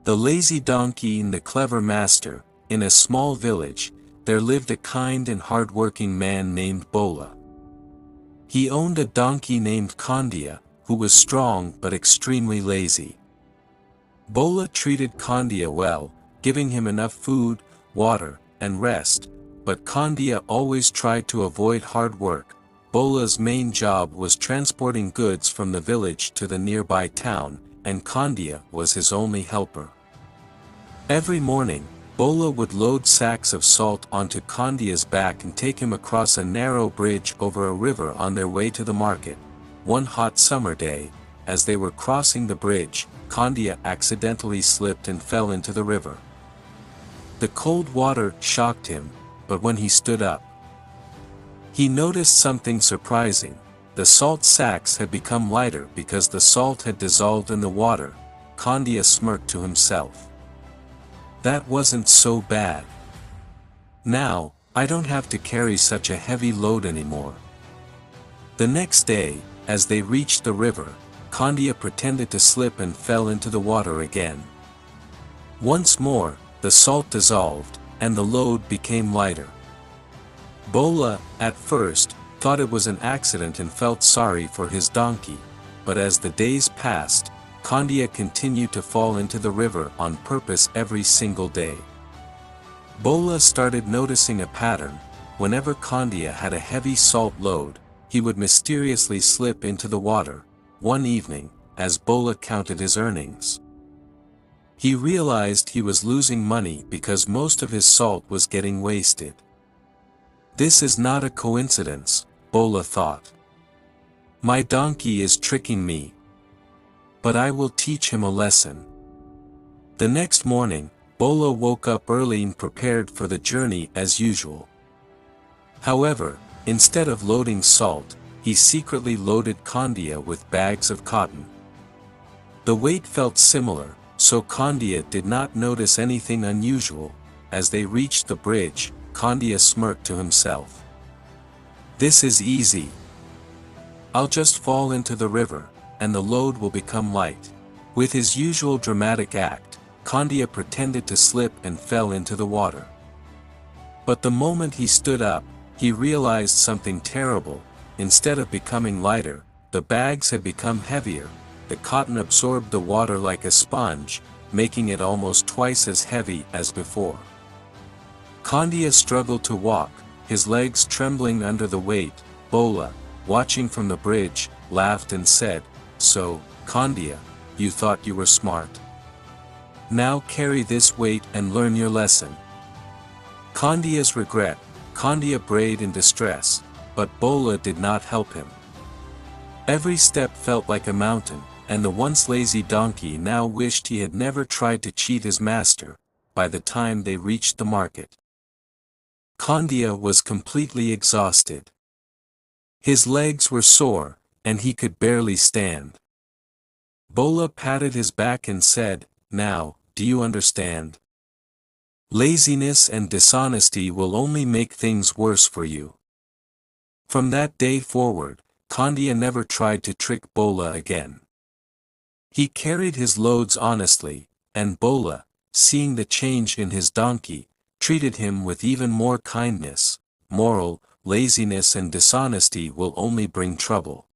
The lazy donkey and the clever master. In a small village, there lived a kind and hard-working man named Bola. He owned a donkey named Kandia, who was strong but extremely lazy. Bola treated Kandia well, giving him enough food, water, and rest, but Kandia always tried to avoid hard work. Bola's main job was transporting goods from the village to the nearby town, and Kandia was his only helper. Every morning, Bola would load sacks of salt onto Kandia's back and take him across a narrow bridge over a river on their way to the market. One hot summer day, as they were crossing the bridge, Kandia accidentally slipped and fell into the river. The cold water shocked him, but when he stood up, he noticed something surprising. The salt sacks had become lighter because the salt had dissolved in the water. Kandia smirked to himself. That wasn't so bad. Now, I don't have to carry such a heavy load anymore. The next day, as they reached the river, Kandia pretended to slip and fell into the water again. Once more, the salt dissolved, and the load became lighter. Bola, at first, thought it was an accident and felt sorry for his donkey, but as the days passed, Kandia continued to fall into the river on purpose every single day. Bola started noticing a pattern. Whenever Kandia had a heavy salt load, he would mysteriously slip into the water. One evening, as Bola counted his earnings, he realized he was losing money because most of his salt was getting wasted. This is not a coincidence, Bola thought. My donkey is tricking me. But I will teach him a lesson. The next morning, Bola woke up early and prepared for the journey as usual. However, instead of loading salt, he secretly loaded Kandia with bags of cotton. The weight felt similar, so Kandia did not notice anything unusual. As they reached the bridge, Kandia smirked to himself. This is easy. I'll just fall into the river, and the load will become light. With his usual dramatic act, Kandia pretended to slip and fell into the water. But the moment he stood up, he realized something terrible. Instead of becoming lighter, the bags had become heavier. The cotton absorbed the water like a sponge, making it almost twice as heavy as before. Kandia struggled to walk, his legs trembling under the weight. Bola, watching from the bridge, laughed and said, "So, Kandia, you thought you were smart. Now carry this weight and learn your lesson." Kandia's regret. Kandia brayed in distress, but Bola did not help him. Every step felt like a mountain, and the once lazy donkey now wished he had never tried to cheat his master. By the time they reached the market, Kandia was completely exhausted. His legs were sore, and he could barely stand. Bola patted his back and said, "Now, do you understand? Laziness and dishonesty will only make things worse for you." From that day forward, Kandia never tried to trick Bola again. He carried his loads honestly, and Bola, seeing the change in his donkey, treated him with even more kindness. Moral: laziness and dishonesty will only bring trouble.